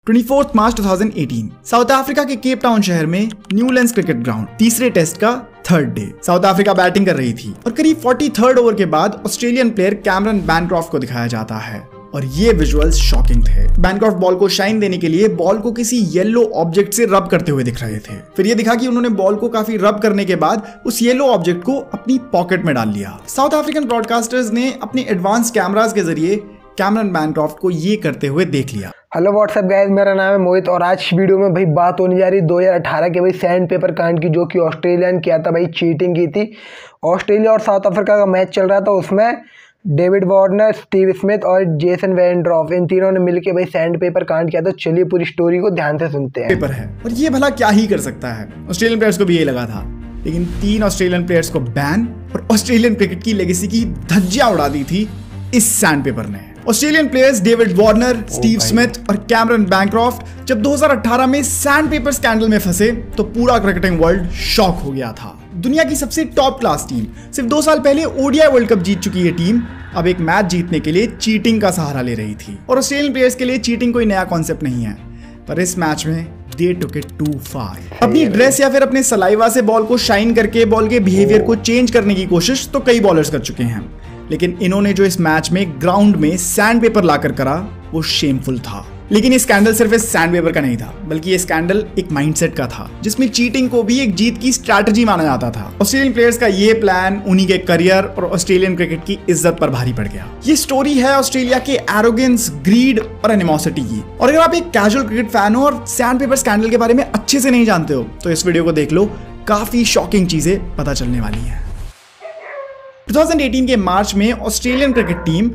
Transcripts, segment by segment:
24 मार्च 2018 south Africa के Cape Town शहर में न्यूलैंड्स क्रिकेट ग्राउंड, तीसरे टेस्ट का third day. South Africa batting कर रही थी और करीब 43rd ओवर के बाद ऑस्ट्रेलियन प्लेयर कैमरन बैनक्रॉफ्ट को दिखाया जाता है और ये विजुअल्स शॉकिंग थे। बैनक्रॉफ्ट बॉल को शाइन देने के लिए बॉल को किसी येलो ऑब्जेक्ट से रब करते हुए दिख रहे थे। फिर ये दिखा कि उन्होंने बॉल को काफी रब करने के बाद उस येलो ऑब्जेक्ट को अपनी पॉकेट में डाल लिया। साउथ अफ्रीकन ब्रॉडकास्टर्स ने अपने एडवांस कैमरास के जरिए कैमरन बैनक्रॉफ्ट को ये करते हुए देख लिया। हेलो व्हाट्सएप गाइस, मेरा नाम है मोहित और आज वीडियो में भाई बात होने जा रही 2018 के भाई सैंड पेपर कांड की, जो कि ऑस्ट्रेलिया ने किया था भाई, चीटिंग की थी। ऑस्ट्रेलिया और साउथ अफ्रीका का मैच चल रहा था, उसमें डेविड वार्नर, स्टीव स्मिथ और जेसन वेंड्रॉफ, इन तीनों ने मिलकर भाई सैंड पेपर कांड किया। तो चलिए पूरी स्टोरी को ध्यान से सुनते हैं। पेपर है और ये भला क्या ही कर सकता है। ऑस्ट्रेलियन प्लेयर्स को भी ये लगा था, लेकिन 3 ऑस्ट्रेलियन प्लेयर्स को बैन और ऑस्ट्रेलियन क्रिकेट की लेगेसी की धज्जियां उड़ा दी थी इस सैंड पेपर ने। Australian players David Warner, Steve Smith और कैमरन बैनक्रॉफ्ट जब 2018 में सैंड पेपर स्कैंडल में फंसे तो पूरा क्रिकेटिंग वर्ल्ड शॉक हो गया था। दुनिया की सबसे टॉप क्लास टीम, सिर्फ 2 साल पहले ओडीआई वर्ल्ड कप जीत चुकी ये टीम अब एक मैच जीतने के लिए चीटिंग का सहारा ले रही थी। और ऑस्ट्रेलियन प्लेयर्स के लिए चीटिंग कोई नया कॉन्सेप्ट नहीं है, पर इस मैच में they took it too far। अपनी ड्रेस या फिर अपने सलाइवा से बॉल को शाइन करके बॉल के बिहेवियर को चेंज करने की कोशिश तो कई बॉलर्स कर चुके हैं, लेकिन इन्होंने जो इस मैच में ग्राउंड में सैंड पेपर लाकर करा वो शेमफुल था। लेकिन ये स्कैंडल सिर्फ इस सैंड पेपर का नहीं था, बल्कि ये स्कैंडल एक माइंडसेट का था, जिसमें चीटिंग को भी एक जीत की स्ट्रैटेजी माना जाता था। ऑस्ट्रेलियन प्लेयर्स का ये प्लान उन्हीं के करियर और ऑस्ट्रेलियन क्रिकेट की इज्जत पर भारी पड़ गया। ये स्टोरी है ऑस्ट्रेलिया के एरोगेंस, ग्रीड और एनिमोसिटी की। और अगर आप एक कैजुअल क्रिकेट फैन हो और सैंड पेपर स्कैंडल के बारे में अच्छे से नहीं जानते हो तो इस वीडियो को देख लो, काफी शॉकिंग चीजें पता चलने वाली हैं। 2018 के मार्च में Australian cricket team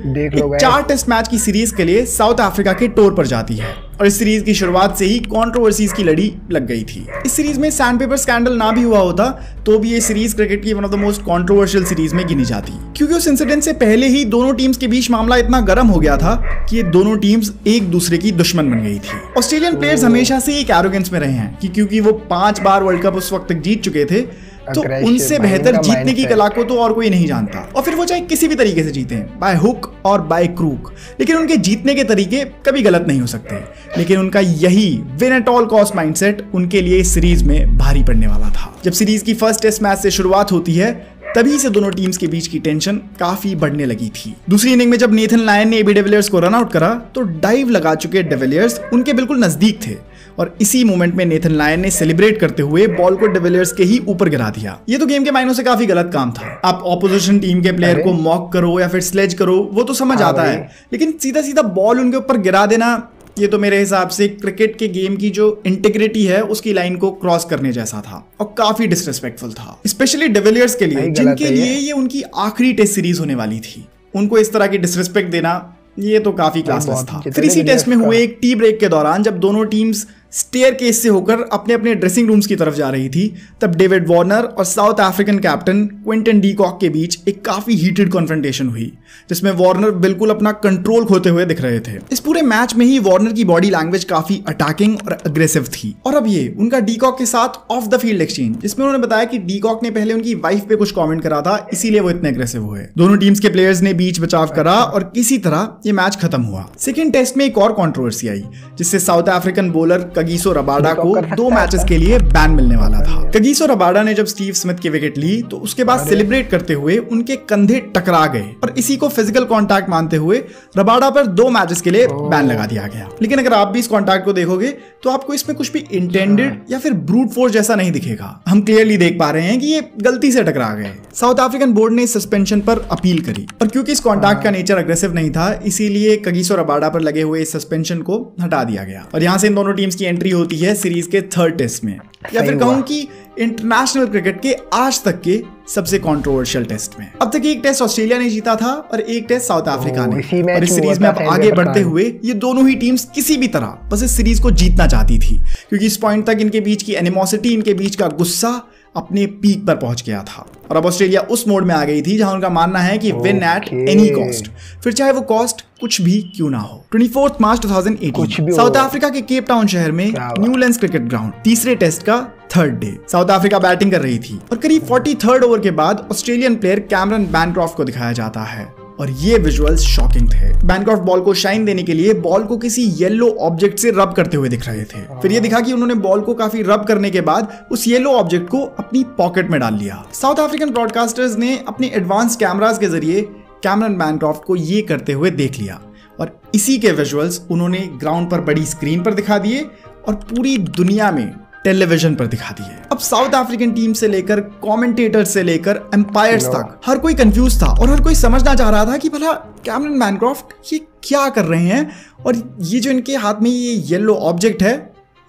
4 test match की सीरीज के लिए साउथ अफ्रीका के टूर पर जाती है और इस सीरीज की शुरुआत से ही कंट्रोवर्सीज की लड़ी लग गई थी। इस सीरीज में सैंड पेपर स्कैंडल ना भी हुआ होता तो भी ये सीरीज क्रिकेट की one of the most controversial series में गिनी जाती, क्योंकि उस इंसिडेंट से पहले ही दोनों टीम्स के बीच मामला इतना गर्म हो गया था कि ये दोनों टीम्स एक दूसरे की दुश्मन बन गई थी। ऑस्ट्रेलियन प्लेयर्स हमेशा से एक एरोगेंस में रहे हैं कि क्योंकि वो 5 बार वर्ल्ड कप उस वक्त तक जीत चुके थे तो उनसे बेहतर जीतने की कला को तो और कोई नहीं जानता, और फिर वो चाहे किसी भी तरीके से जीते, बाय हुक और बाय क्रूक, लेकिन उनके जीतने के तरीके कभी गलत नहीं हो सकते। लेकिन उनका यही win at all cost mindset उनके लिए इस सीरीज में भारी पड़ने वाला था। जब सीरीज की फर्स्ट टेस्ट मैच से शुरुआत होती है तभी से दोनों टीम्स के बीच की टेंशन काफी बढ़ने लगी थी। दूसरी इनिंग में जब नेथन लायन ने एबी डिविलियर्स को रन आउट करा तो डाइव लगा चुके डिविलियर्स उनके बिल्कुल नजदीक थे और इसी मोमेंट में नेथन लायन ने सेलिब्रेट करते हुए बॉल को डिविलियर्स के ही ऊपर गिरा दिया। ये तो गेम के मायनों से काफी गलत काम था। आप ऑपोजिशन टीम के प्लेयर को मॉक करो या फिर स्लेज करो वो तो समझ आता है, लेकिन सीधा सीधा बॉल उनके ऊपर गिरा देना, ये तो मेरे हिसाब से क्रिकेट के गेम की जो इंटीग्रिटी है उसकी लाइन को क्रॉस करने जैसा था और काफी डिसरिस्पेक्टफुल था, स्पेशली डिविलियर्स के लिए, जिनके लिए ये उनकी आखिरी टेस्ट सीरीज होने वाली थी। उनको इस तरह की डिसरिस्पेक्ट देना ये तो काफी क्लासलेस था। फिर इसी टेस्ट में हुए एक टी ब्रेक के दौरान जब दोनों टीम्स स्टेयर केस से होकर अपने अपने ड्रेसिंग रूम्स की तरफ जा रही थी तब डेविड वार्नर और South African captain Quinton de Kock के बीच एक काफी हीटेड कॉन्फ्रंटेशन हुई, जिसमें वार्नर बिल्कुल अपना कंट्रोल खोते हुए दिख रहे थे। इस पूरे मैच में ही वार्नर की बॉडी लैंग्वेज काफी अटैकिंग और अग्रेसिव थी। और अब ये उनका डी कॉक के साथ ऑफ द फील्ड एक्सचेंज, जिसमें उन्होंने बताया कि डी कॉक ने पहले उनकी वाइफ पे कुछ कॉमेंट करा था, इसीलिए वो इतने अग्रेसिव हुए। दोनों टीम्स के प्लेयर्स ने बीच बचाव करा और किसी तरह ये मैच खत्म हुआ। सेकेंड टेस्ट में एक और कॉन्ट्रोवर्सी आई, जिससे south African bowler Kagiso Rabada को 2 मैचेस के लिए बैन मिलने वाला था। कगिसो रबाडा ने जब स्टीव स्मिथ की विकेट ली तो उसके बाद सेलिब्रेट करते हुए उनके कंधे टकरा गए और इसी को फिजिकल कांटेक्ट मानते हुए रबाडा पर 2 मैचेस के लिए बैन लगा दिया गया। लेकिन अगर आप भी इस कांटेक्ट को देखोगे तो आपको इसमें कुछ भी इंटेंडेड या फिर ब्रूट फोर्स जैसा नहीं दिखेगा। हम क्लियरली देख पा रहे हैं कि ये गलती से टकरा गए। साउथ अफ्रीकन बोर्ड ने सस्पेंशन पर अपील करी और क्योंकि इस कांटेक्ट का नेचर अग्रेसिव नहीं था इसीलिए कगिसो रबाडा पर लगे हुए इस सस्पेंशन को हटा दिया गया और यहां से इन दोनों टीम्स की एंट्री होती है सीरीज के 3rd टेस्ट में, या फिर कहूं कि इंटरनेशनल क्रिकेट के आज तक के सबसे कंट्रोवर्शियल टेस्ट में। अब तक एक टेस्ट ऑस्ट्रेलिया ने जीता था और एक टेस्ट साउथ अफ्रीका ने, और इस सीरीज में अब आगे बढ़ते हुए ये दोनों ही टीम्स किसी भी तरह बस इस सीरीज को जीतना चाहती थी, क्योंकि इस पॉइंट तक इनके बीच की एनिमोसिटी, इनके बीच का गुस्सा अपने पीक पर पहुंच गया था। और अब ऑस्ट्रेलिया उस मोड में आ गई थी जहां उनका मानना है कि विन एट एनी कॉस्ट, फिर चाहे वो कॉस्ट कुछ भी क्यों ना हो। 24 मार्च 2018 साउथ अफ्रीका के केप टाउन शहर में न्यूलैंड्स क्रिकेट ग्राउंड, तीसरे टेस्ट का third day. South Africa batting कर रही थी और करीब 43rd ओवर के बाद ऑस्ट्रेलियन प्लेयर कैमरन बैनक्रॉफ्ट को दिखाया जाता है और ये विजुअल्स शॉकिंग थे। बैनक्रॉफ्ट बॉल को शाइन देने के लिए बॉल को किसी येलो ऑब्जेक्ट से रब करते हुए दिख रहे थे। फिर ये दिखा कि उन्होंने बॉल को काफी रब करने के बाद उस येलो ऑब्जेक्ट को अपनी पॉकेट में डाल लिया। साउथ अफ्रीकन ब्रॉडकास्टर्स ने अपने एडवांस कैमरास के जरिए कैमरन बैनक्रॉफ्ट को ये करते हुए देख लिया और इसी के विजुअल्स उन्होंने ग्राउंड पर बड़ी स्क्रीन पर दिखा दिए और पूरी दुनिया में टेलीविजन पर दिखा दिए। अब साउथ अफ्रीकन टीम से लेकर कमेंटेटर से लेकर एम्पायर्स तक हर कोई कंफ्यूज था और हर कोई समझना चाह रहा था कि भला कैमरन बैनक्रॉफ्ट ये क्या कर रहे हैं और ये जो इनके हाथ में ये येलो ऑब्जेक्ट है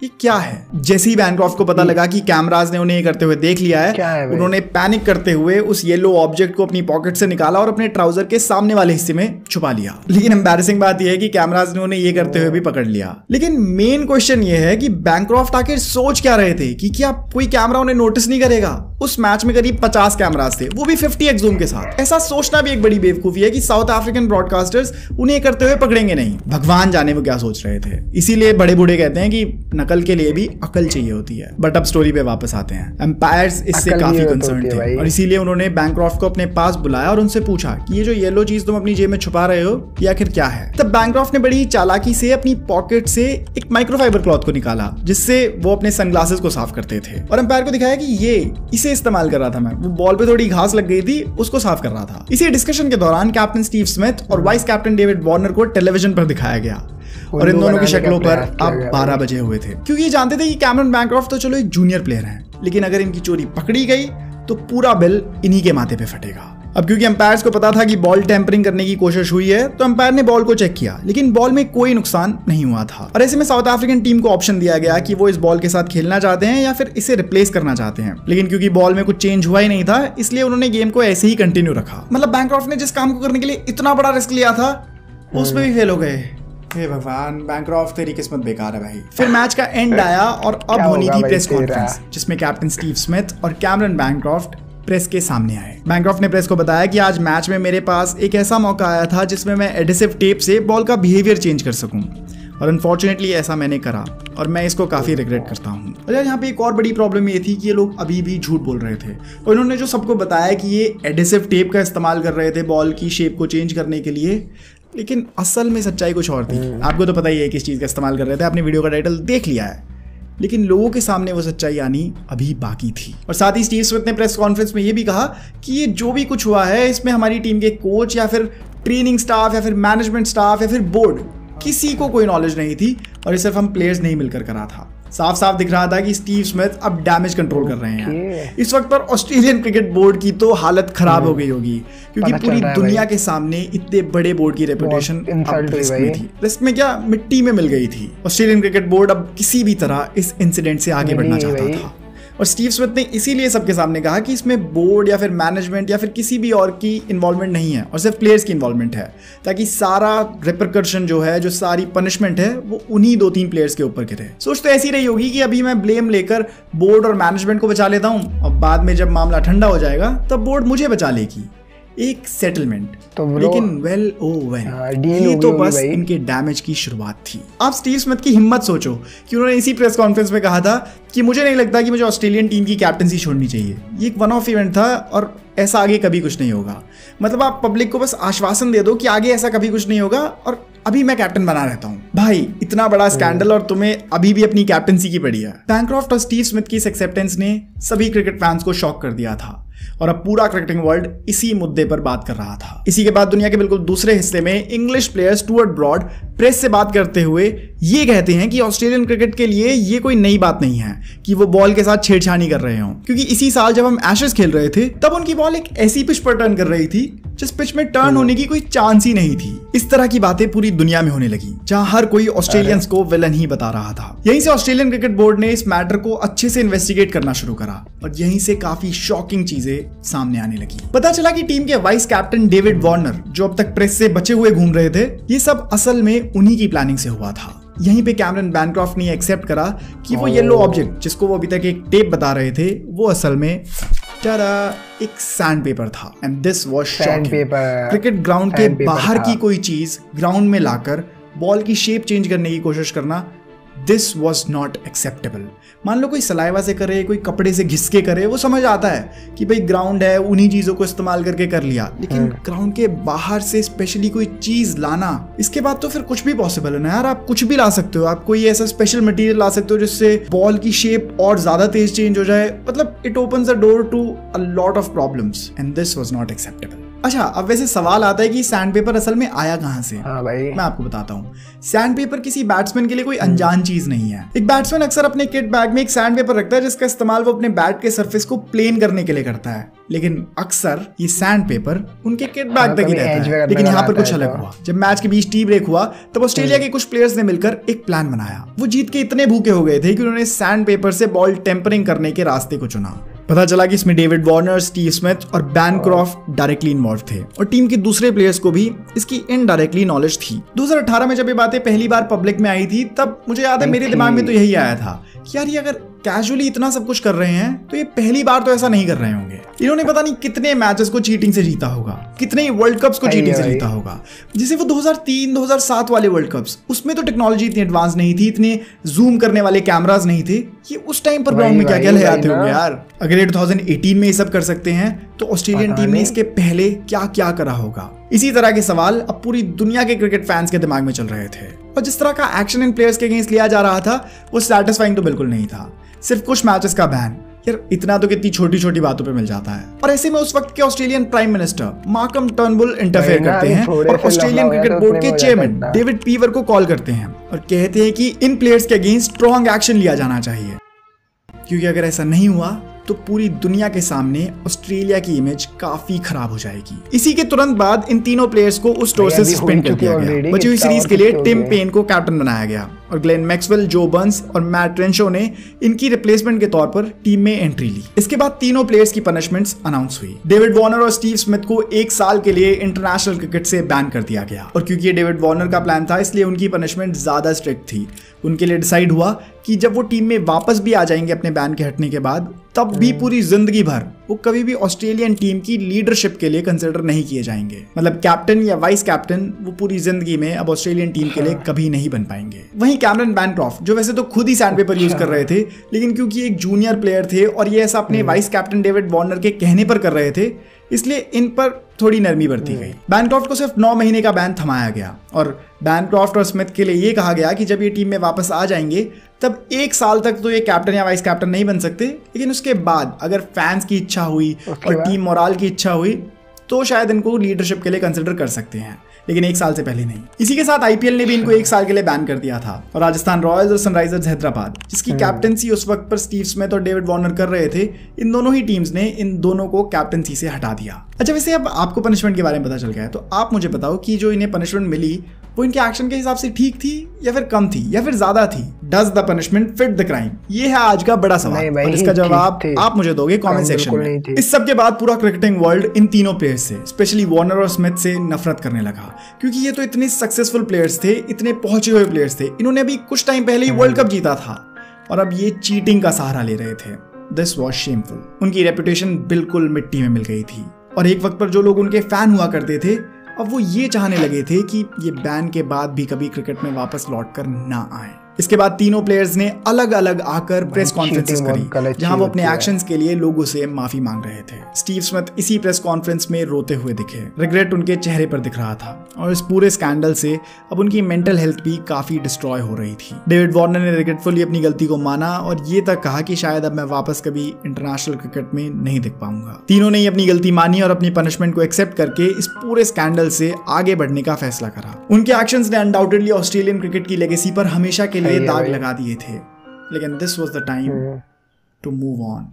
ये क्या है। जैसे ही बैनक्रॉफ्ट को पता लगा कि कैमराज ने उन्हें ये करते हुए देख लिया है उन्होंने पैनिक करते हुए उस येलो ऑब्जेक्ट को अपनी पॉकेट से निकाला और अपने ट्राउजर के सामने वाले हिस्से में छुपा लिया। लेकिन एम्बैरेसिंग बात यह है कि कैमराज ने उन्हें ये करते हुए भी पकड़ लिया। लेकिन मेन क्वेश्चन ये है कि बैनक्रॉफ्ट आखिर सोच क्या रहे थे कि क्या कोई कैमरा उन्हें नोटिस नहीं करेगा। उस मैच में करीब 50 कैमराज थे, वो भी 50x जूम के साथ। ऐसा सोचना भी एक बड़ी बेवकूफी है कि साउथ अफ्रीकन ब्रॉडकास्टर्स उन्हें करते हुए पकड़ेंगे नहीं। भगवान जाने वो क्या सोच रहे थे। इसीलिए बड़े बूढ़े कहते हैं कि नकल के लिए भी अकल चाहिए होती है। बट अब स्टोरी पे वापस आते हैं। एम्पायर्स इससे काफी कंसर्न थे और इसीलिए उन्होंने बैनक्रॉफ्ट को अपने पास बुलाया और उनसे पूछा कि ये जो येलो चीज तुम अपनी जेब में छुपा रहे हो ये आखिर क्या है। तब बैनक्रॉफ्ट ने बड़ी चालाकी से अपनी पॉकेट से एक माइक्रोफाइबर क्लॉथ को निकाला जिससे वो अपने सनग्लासेस को साफ करते थे और एम्पायर को दिखाया कि ये इसे इस्तेमाल कर रहा था मैं। वो बॉल पे थोड़ी घास लग गई थी उसको साफ कर रहा था। इसी डिस्कशन के दौरान कैप्टन स्टीव स्मिथ और वाइस कैप्टन डेविड वार्नर को टेलीविजन पर दिखाया गया और इन दोनों की शक्लों पर अब 12 बजे हुए थे क्योंकि ये जानते थे कि कैमरन बैनक्रॉफ्ट तो चलो एक जूनियर प्लेयर हैं, लेकिन अगर इनकी चोरी पकड़ी गई तो पूरा बिल इन्हीं के माथे पे फटेगा। अब क्योंकि एम्पायर्स को पता था कि बॉल टेम्परिंग करने की कोशिश हुई है तो एम्पायर ने बॉल को चेक किया लेकिन बॉल में कोई नुकसान नहीं हुआ था और ऐसे में साउथ अफ्रीकन टीम को ऑप्शन दिया गया कि वो इस बॉल के साथ खेलना चाहते हैं या फिर इसे रिप्लेस करना चाहते हैं। लेकिन क्योंकि बॉल में कुछ चेंज हुआ ही नहीं था इसलिए उन्होंने गेम को ऐसे ही कंटिन्यू रखा। मतलब बैनक्रॉफ्ट ने जिस काम को करने के लिए इतना बड़ा रिस्क लिया था उसमें भी फेल हो गए। हे भगवान, बैनक्रॉफ्ट तेरी किस्मत बेकार है भाई। फिर मैच का एंड आया और अब होनी थी प्रेस कॉन्फ्रेंस जिसमें कैप्टन स्टीव स्मिथ और कैमरन बैनक्रॉफ्ट प्रेस के सामने आए। बैनक्रॉफ्ट ने प्रेस को बताया कि आज मैच में मेरे पास एक ऐसा मौका आया था जिसमें मैं एडिसिव टेप से बॉल का बिहेवियर चेंज कर सकूं और अनफॉर्चुनेटली ऐसा मैंने करा और मैं इसको काफ़ी रिग्रेट करता हूँ। और यार यहाँ पे एक और बड़ी प्रॉब्लम ये थी कि ये लोग अभी भी झूठ बोल रहे थे और इन्होंने जो सबको बताया कि ये एडिसिव टेप का इस्तेमाल कर रहे थे बॉल की शेप को चेंज करने के लिए, लेकिन असल में सच्चाई कुछ और थी। आपको तो पता ही है किस चीज़ का इस्तेमाल कर रहे थे, आपने वीडियो का टाइटल देख लिया है, लेकिन लोगों के सामने वो सच्चाई आनी अभी बाकी थी। और साथ ही स्टीव स्मिथ ने प्रेस कॉन्फ्रेंस में ये भी कहा कि ये जो भी कुछ हुआ है इसमें हमारी टीम के कोच या फिर ट्रेनिंग स्टाफ या फिर मैनेजमेंट स्टाफ या फिर बोर्ड किसी को कोई नॉलेज नहीं थी और ये सिर्फ हम प्लेयर्स नहीं मिलकर करा था। साफ साफ दिख रहा था कि स्टीव स्मिथ अब डैमेज कंट्रोल कर रहे हैं। इस वक्त पर ऑस्ट्रेलियन क्रिकेट बोर्ड की तो हालत खराब हो गई होगी क्योंकि पूरी दुनिया के सामने इतने बड़े बोर्ड की रेपुटेशन रिस्क में थी। रिस्क में क्या, मिट्टी में मिल गई थी। ऑस्ट्रेलियन क्रिकेट बोर्ड अब किसी भी तरह इस इंसिडेंट से आगे बढ़ना चाहता था और स्टीव स्मिथ ने इसीलिए सबके सामने कहा कि इसमें बोर्ड या फिर मैनेजमेंट या फिर किसी भी और की इन्वॉल्वमेंट नहीं है और सिर्फ प्लेयर्स की इन्वॉल्वमेंट है, ताकि सारा रिपरकशन जो है, जो सारी पनिशमेंट है, वो उन्हीं 2-3 प्लेयर्स के ऊपर गिरे। सोच तो ऐसी रही होगी कि अभी मैं ब्लेम लेकर बोर्ड और मैनेजमेंट को बचा लेता हूँ और बाद में जब मामला ठंडा हो जाएगा तब बोर्ड मुझे बचा लेगी, एक सेटलमेंट। तो लेकिन वेल ओ वेल, ये तो बस इनके डैमेज की शुरुआत थी। आप स्टीव स्मिथ की हिम्मत सोचो कि उन्होंने इसी प्रेस कॉन्फ्रेंस में कहा था कि मुझे नहीं लगता कि मुझे ऑस्ट्रेलियन टीम की कैप्टनसी छोड़नी चाहिए। ये एक वन ऑफ इवेंट था और ऐसा आगे कभी कुछ नहीं होगा। मतलब आप पब्लिक को बस आश्वासन दे दो कि आगे ऐसा कभी कुछ नहीं होगा और अभी मैं कैप्टन बना रहता हूँ। भाई इतना बड़ा स्कैंडल और तुम्हें अभी भी अपनी कैप्टनसी की पड़ी है। बैनक्रॉफ्ट और स्टीव स्मिथ की इस एक्सेप्टेंस ने सभी क्रिकेट फैंस को शॉक कर दिया था और अब पूरा क्रिकेटिंग वर्ल्ड इसी मुद्दे पर बात कर रहा था। इसी के बाद दुनिया के बिल्कुल दूसरे हिस्से में English player Stuart Broad press से बात करते हुए ये कहते हैं कि ऑस्ट्रेलियन क्रिकेट के लिए ये कोई नई बात नहीं है कि वो बॉल के साथ छेड़छाड़ी कर रहे हों, क्योंकि इसी साल जब हम एशेज खेल रहे थे तब उनकी बॉल एक ऐसी पिच पर टर्न कर रही थी जिस पिच में टर्न होने की कोई चांस ही नहीं थी। इस तरह की बातें पूरी दुनिया में होने लगी जहां हर कोई ऑस्ट्रेलियंस को विलन ही बता रहा था। यहीं से ऑस्ट्रेलियन क्रिकेट बोर्ड ने इस मैटर को अच्छे से इन्वेस्टिगेट करना शुरू करा और यहीं से काफी शॉकिंग चीजें सामने आने लगी। पता चला कि टीम के वाइस कैप्टन डेविड वार्नर, जो अब तक प्रेस से बचे हुए घूम रहे थे, ये सब असल में उन्हीं की प्लानिंग से हुआ था। यहीं पे कैमरन बैनक्रॉफ्ट ने एक्सेप्ट करा कि वो येलो ऑब्जेक्ट जिसको वो अभी तक एक टेप बता रहे थे वो असल में एक सैंड पेपर था। And this was shocking. Cricket ground के बाहर की कोई चीज ग्राउंड में लाकर बॉल की शेप चेंज करने की कोशिश करना दिस वॉज नॉट एक्सेप्टेबल। मान लो कोई सलाइवा से करे, कोई कपड़े से घिस के करे, वो समझ आता है कि भाई ग्राउंड है, उन्हीं चीजों को इस्तेमाल करके कर लिया, लेकिन ग्राउंड के बाहर से स्पेशली कोई चीज लाना, इसके बाद तो फिर कुछ भी पॉसिबल है ना यार। आप कुछ भी ला सकते हो, आप कोई ऐसा स्पेशल मटेरियल ला सकते हो जिससे बॉल की शेप और ज्यादा तेज चेंज हो जाए। मतलब it opens the door to a lot of problems and this was not acceptable. अच्छा, अब वैसे सवाल आता है कि सैंडपेपर असल में आया कहां से? हाँ भाई, मैं आपको बताता हूँ। सैंडपेपर किसी बैट्समैन के लिए कोई अनजान चीज नहीं है। एक बैट्समैन अक्सर अपने किट बैग में एक सैंडपेपर रखता है जिसका इस्तेमाल वो अपने बैट के सरफेस को प्लेन करने के लिए करता है, लेकिन अक्सर ये सैंडपेपर उनके किट बैग तक ही रहता है। लेकिन यहाँ पर कुछ अलग हुआ। जब मैच के बीच टी ब्रेक हुआ तब ऑस्ट्रेलिया के कुछ प्लेयर्स ने मिलकर एक प्लान बनाया। वो जीत के इतने भूखे हो गए थे कि उन्होंने सैंडपेपर से बॉल टेम्परिंग करने के रास्ते को चुना। पता चला कि इसमें डेविड वार्नर, स्टीव स्मिथ और बैनक्रॉफ्ट डायरेक्टली इन्वॉल्व थे और टीम के दूसरे प्लेयर्स को भी इसकी इनडायरेक्टली नॉलेज थी। 2018 में जब ये बातें पहली बार पब्लिक में आई थी तब मुझे याद है मेरे दिमाग में तो यही आया था कि यार ये अगर कैजुअली इतना सब कुछ कर रहे हैं तो ये पहली बार तो ऐसा नहीं कर रहे होंगे। इन्होंने पता नहीं कितने मैचेस को चीटिंग से जीता होगा, कितने वर्ल्ड कप्स को चीटिंग से जीता होगा। जैसे वो 2003-2007 वाले वर्ल्ड कप्स, उसमें तो टेक्नोलॉजी इतनी एडवांस नहीं थी, इतने जूम करने वाले कैमरास नहीं थे। ये उस टाइम पर ग्राउंड में क्या क्या ले आते होंगे यार। अगर ये 2018 में ये सब कर सकते हैं तो ऑस्ट्रेलियन टीम ने इसके पहले क्या क्या करा होगा। इसी तरह के सवाल अब पूरी दुनिया के क्रिकेट फैंस के दिमाग में चल रहे थे और जिस तरह का एक्शन इन प्लेयर्स के अगेंस्ट लिया जा रहा था वो सैटिस्फाइंग तो बिल्कुल नहीं था। सिर्फ कुछ मैचेस का बैन, यार इतना तो कितनी छोटी छोटी बातों पे मिल जाता है। और ऐसे में उस वक्त के Australian prime minister Malcolm Turnbull interfere करते हैं और ऑस्ट्रेलियन क्रिकेट बोर्ड के चेयरमैन डेविड पीवर को कॉल करते हैं और कहते हैं कि इन प्लेयर्स के अगेंस्ट स्ट्रॉन्ग एक्शन लिया जाना चाहिए, क्योंकि अगर ऐसा नहीं हुआ तो पूरी दुनिया के सामने ऑस्ट्रेलिया की इमेज काफी खराब हो जाएगी। इसी के तुरंत बाद इन तीनों प्लेयर्स को उस टूर से सस्पेंड कर दिया गया। बची हुई सीरीज के लिए टिम पेन को कैप्टन बनाया गया और ग्लेन मैक्सवेल, जो बर्न्स और मैट रेंशो ने इनकी रिप्लेसमेंट के तौर पर टीम में एंट्री ली। इसके बाद तीनों प्लेयर्स की पनिशमेंट्स अनाउंस हुई। डेविड वार्नर और स्टीव स्मिथ को 1 साल के लिए इंटरनेशनल क्रिकेट से बैन कर दिया गया और क्योंकि ये डेविड वार्नर का प्लान था इसलिए उनकी पनिशमेंट ज्यादा स्ट्रिक्ट थी। उनके लिए डिसाइड हुआ कि जब वो टीम में वापस भी आ जाएंगे अपने बैन के हटने के बाद, तब भी पूरी जिंदगी भर वो कभी भी ऑस्ट्रेलियन टीम की लीडरशिप के लिए कंसिडर नहीं किए जाएंगे। मतलब कैप्टन या वाइस कैप्टन वो पूरी जिंदगी में अब ऑस्ट्रेलियन टीम के लिए कभी नहीं बन पाएंगे। वहीं कैमरन बैनक्रॉफ्ट, जो वैसे तो खुद ही सैंडपेपर यूज कर रहे थे, लेकिन क्योंकि एक जूनियर प्लेयर थे और ये ऐसा अपने वाइस कैप्टन डेविड वार्नर के कहने पर कर रहे थे, इसलिए इन पर थोड़ी नरमी बरती गई। बैनक्रॉफ्ट को सिर्फ 9 महीने का बैन थमाया गया और बैनक्रॉफ्ट और स्मिथ के लिए ये कहा गया कि जब ये टीम में वापस आ जाएंगे तब 1 साल तक तो ये कैप्टन या वाइस कैप्टन नहीं बन सकते, लेकिन उसके बाद अगर फैंस की इच्छा हुई और टीम मोराल की इच्छा हुई तो शायद इनको लीडरशिप के लिए कंसिडर कर सकते हैं, लेकिन 1 साल से पहले नहीं। इसी के साथ आईपीएल ने भी इनको 1 साल के लिए बैन कर दिया था और राजस्थान रॉयल्स और सनराइजर्स हैदराबाद, जिसकी कैप्टनसी उस वक्त पर स्टीव स्मिथ और डेविड वार्नर कर रहे थे, इन दोनों ही टीम्स ने इन दोनों को कैप्टनसी से हटा दिया। अच्छा, वैसे अब आपको पनिशमेंट के बारे में पता चल गया है तो आप मुझे बताओ कि जो इन्हें पनिशमेंट मिली वो इनके एक्शन के हिसाब से ठीक थी या फिर कम थी या फिर ज्यादा थी? Does the punishment fit the crime? ये है आज का बड़ा सवाल और इसका जवाब आप मुझे दोगे कमेंट सेक्शन में। इस सब के बाद पूरा क्रिकेटिंग वर्ल्ड इन तीनों प्लेयर्स से, स्पेशली वार्नर और स्मिथ से नफरत करने लगा, क्योंकि ये तो इतने सक्सेसफुल प्लेयर्स थे, इतने पहुंचे हुए प्लेयर्स थे। इन्होंने अभी कुछ टाइम पहले ही वर्ल्ड कप जीता था और अब ये चीटिंग का सहारा ले रहे थे। This was shameful. उनकी रेपुटेशन बिल्कुल मिट्टी में मिल गई थी और एक वक्त पर जो लोग उनके फैन हुआ करते थे अब वो ये चाहने लगे थे कि ये बैन के बाद भी कभी क्रिकेट में वापस लौटकर ना आए। इसके बाद तीनों प्लेयर्स ने अलग अलग आकर प्रेस कॉन्फ्रेंसेस करी जहां वो अपने एक्शंस के लिए लोगों से माफी मांग रहे थे। स्टीव स्मिथ इसी प्रेस कॉन्फ्रेंस में रोते हुए दिखे, रिग्रेट उनके चेहरे पर दिख रहा था और इस पूरे स्कैंडल से अब उनकी मेंटल हेल्थ भी काफी डिस्ट्रॉय हो रही थी। डेविड वार्नर ने रिग्रेटफुली अपनी गलती को माना और ये तक कहा कि शायद अब मैं वापस कभी इंटरनेशनल क्रिकेट में नहीं दिख पाऊंगा। तीनों ने अपनी गलती मानी और अपनी पनिशमेंट को एक्सेप्ट करके इस पूरे स्कैंडल से आगे बढ़ने का फैसला करा। उनके एक्शंस ने अनडाउटेडली ऑस्ट्रेलियन क्रिकेट की लेगेसी पर हमेशा के लिए दाग लगा दिए थे, लेकिन this was the time to move on.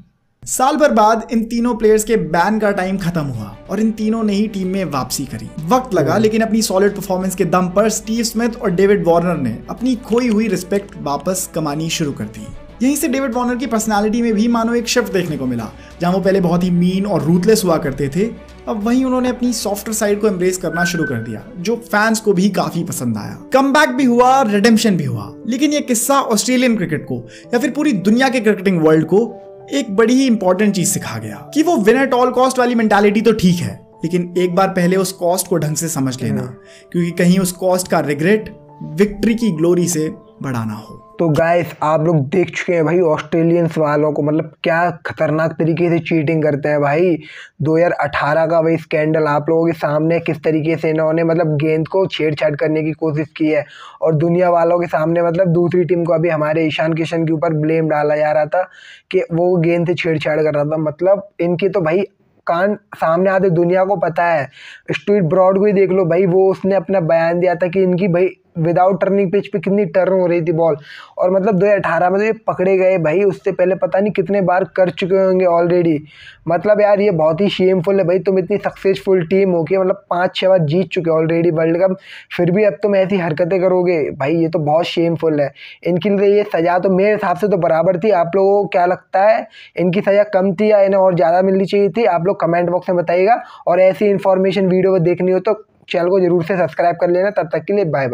साल भर बाद इन तीनों प्लेयर्स के बैन का टाइम खत्म हुआ और इन तीनों ने ही टीम में वापसी करी। वक्त लगा, लेकिन अपनी सॉलिड परफॉर्मेंस के दम पर स्टीव स्मिथ और डेविड वार्नर ने अपनी खोई हुई रिस्पेक्ट वापस कमानी शुरू कर दी। यहीं से डेविड वार्नर की पर्सनालिटी में भी मानो एक शिफ्ट देखने को मिला। जहां वो पहले बहुत ही मीन और रूथलेस हुआ करते थे, अब वहीं उन्होंने अपनी सॉफ्टर साइड को एम्ब्रेस करना शुरू कर दिया, जो फैंस को भी काफी पसंद आया। कमबैक भी हुआ, रिडेम्पशन भी हुआ, लेकिन ये किस्सा ऑस्ट्रेलियन क्रिकेट को या फिर पूरी दुनिया के क्रिकेटिंग वर्ल्ड को एक बड़ी ही इंपॉर्टेंट चीज सिखा गया कि वो विन एट ऑल कॉस्ट वाली मेंटालिटी तो ठीक है, लेकिन एक बार पहले उस कॉस्ट को ढंग से समझ लेना, क्योंकि कहीं उस कॉस्ट का रिग्रेट विक्ट्री की ग्लोरी से बढ़ाना हो। तो गाइस आप लोग देख चुके हैं भाई ऑस्ट्रेलियंस वालों को, मतलब क्या खतरनाक तरीके से चीटिंग करते हैं भाई। 2018 का भाई स्कैंडल आप लोगों के सामने, किस तरीके से इन्होंने मतलब गेंद को छेड़छाड़ करने की कोशिश की है और दुनिया वालों के सामने मतलब दूसरी टीम को, अभी हमारे ईशान किशन के ऊपर ब्लेम डाला जा रहा था कि वो गेंद से छेड़छाड़ कर रहा था। मतलब इनकी तो भाई कान सामने आते दुनिया को पता है। स्ट्रीट ब्रॉड को ही देख लो भाई, वो उसने अपना बयान दिया था कि इनकी भाई विदाउट टर्निंग पिच पे कितनी टर्न हो रही थी बॉल, और मतलब 2018 में तो ये पकड़े गए भाई, उससे पहले पता नहीं कितने बार कर चुके होंगे ऑलरेडी। मतलब यार ये बहुत ही शेमफुल है भाई, तुम इतनी सक्सेसफुल टीम हो के मतलब 5-6 बार जीत चुके ऑलरेडी वर्ल्ड कप, फिर भी अब तुम ऐसी हरकतें करोगे भाई, ये तो बहुत शेमफुल है। इनके लिए ये सज़ा तो मेरे हिसाब से तो बराबर थी। आप लोगों को क्या लगता है, इनकी सज़ा कम थी या इन्हें और ज़्यादा मिलनी चाहिए थी? आप लोग कमेंट बॉक्स में बताइएगा, और ऐसी इन्फॉर्मेशन वीडियो देखनी हो तो चैनल को जरूर से सब्सक्राइब कर लेना। तब तक के लिए बाय बाय।